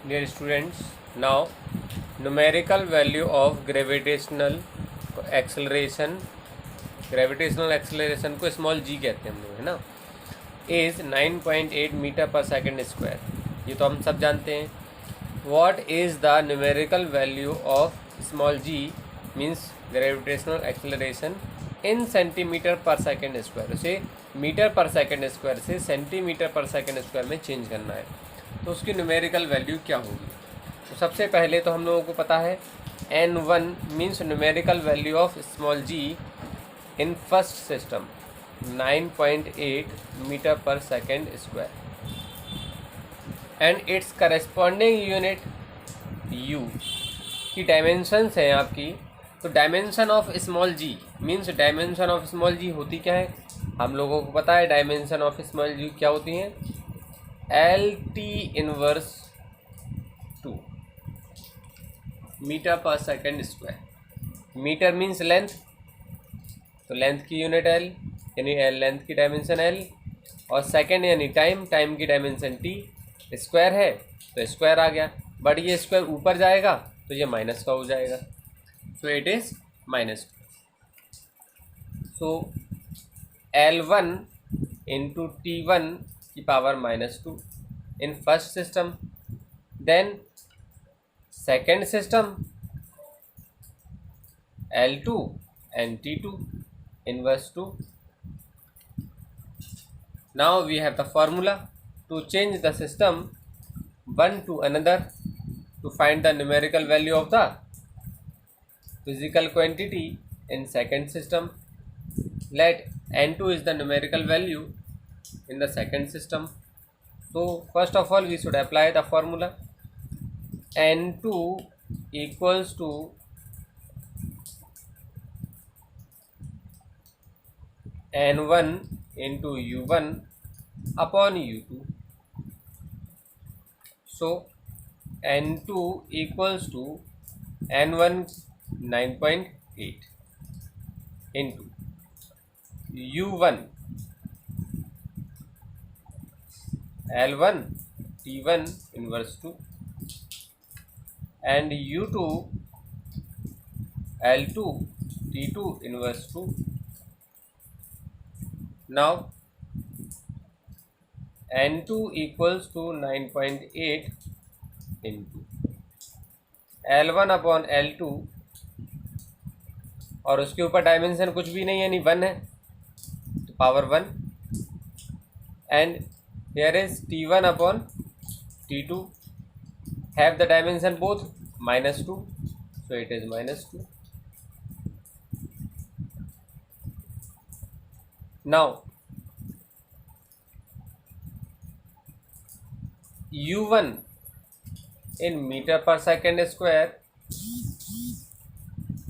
Dear students, now numerical value of gravitational acceleration को small g कहते हैं हम लोग, है ना, is 9.8 metre per second square. ये तो हम सब जानते हैं. What is the numerical value of small g means gravitational acceleration in centimetre per second square. उसे मीटर पर सेकेंड स्क्वायर से सेंटीमीटर पर सेकेंड स्क्वायर में चेंज करना है, तो उसकी न्यूमेरिकल वैल्यू क्या होगी. तो सबसे पहले तो हम लोगों को पता है n1 means numerical value of small g in first system 9.8 metre per second square and its corresponding unit u की डायमेंशंस हैं आपकी. तो dimension of small g means dimension of small g होती क्या है, हम लोगों को पता है डायमेंशन ऑफ स्मॉल जी क्या होती हैं. LT inverse 2 metre per second square. Metre means length, तो लेंथ की यूनिट L यानी लेंथ की डायमेंशन L, और सेकेंड यानी टाइम, टाइम की डायमेंशन T. स्क्वायर है तो स्क्वायर आ गया, बट ये स्क्वायर ऊपर जाएगा तो ये माइनस का हो जाएगा, so it is -2. So L1 into T1 की power -2 in first system. Then second system L2 and T2 inverse 2. Now we have the formula to change the system one to another to find the numerical value of the physical quantity in second system. Let N2 is the numerical value in the second system. So first of all we should apply the formula. N2 equals to N1 into U1 upon U2. So N2 equals to N1 9.8 into U1 L1 T1 inverse 2 and U2 L2 T2 inverse 2. Now N2 equals to 9.8 into L1 upon L2, और उसके ऊपर dimension कुछ भी नहीं है, यानी 1 है, तो power 1, and here is T1 upon T2 have the dimension both -2, so it is -2. Now U1 in meter per second square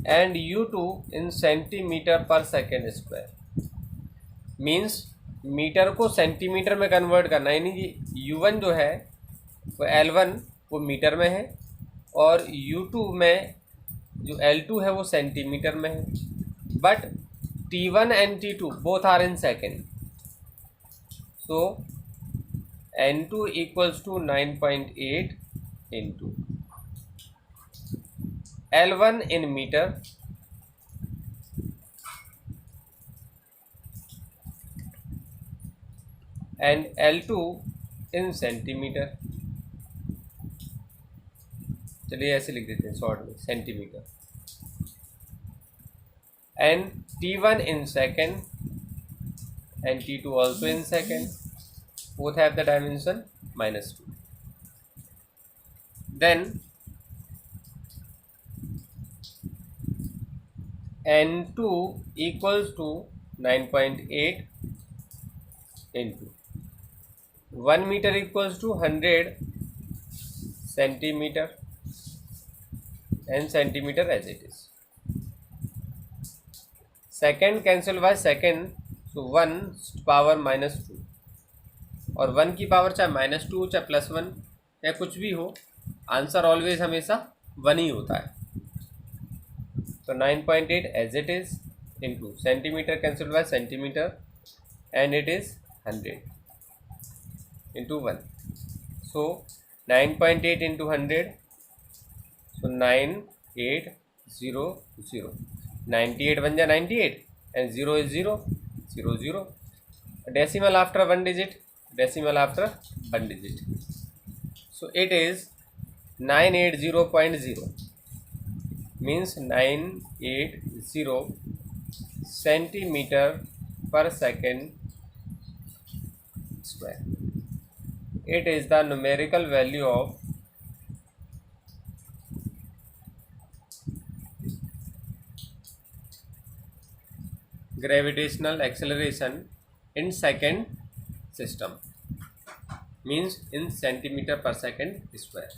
and U2 in centimeter per second square means metre को centimetre में convert करना है, यानी कि U1 जो है वो L1 वो मीटर में है और U2 में जो L2 है वो सेंटीमीटर में है, but T1 and T2 both are in second. So N2 equals to 9.8 into L1 in metre and L2 in centimetre. चलिए ऐसे लिख देते हैं शॉर्ट में, centimetre. and T1 in second and T2 also in second, both have the dimension -2. Then N2 equals to 9.8 into 1 meter equals to 100 centimeter and centimeter as it is. Second cancel by second, so 1 power -2, और 1 की power चाहे -2 चाहे +1 या कुछ भी हो, answer always हमेशा 1 ही होता है. तो 9.8 as it is into centimeter cancelled by centimeter and it is 100 into 1. So 9.8 into 100, so 9800. 98 1 ja 98 and 0 is 0, 0 0. Decimal after one digit, decimal after one digit. So it is 980.0, means 980 centimeter per second square. It is the numerical value of gravitational acceleration in second system, means in centimeter per second square.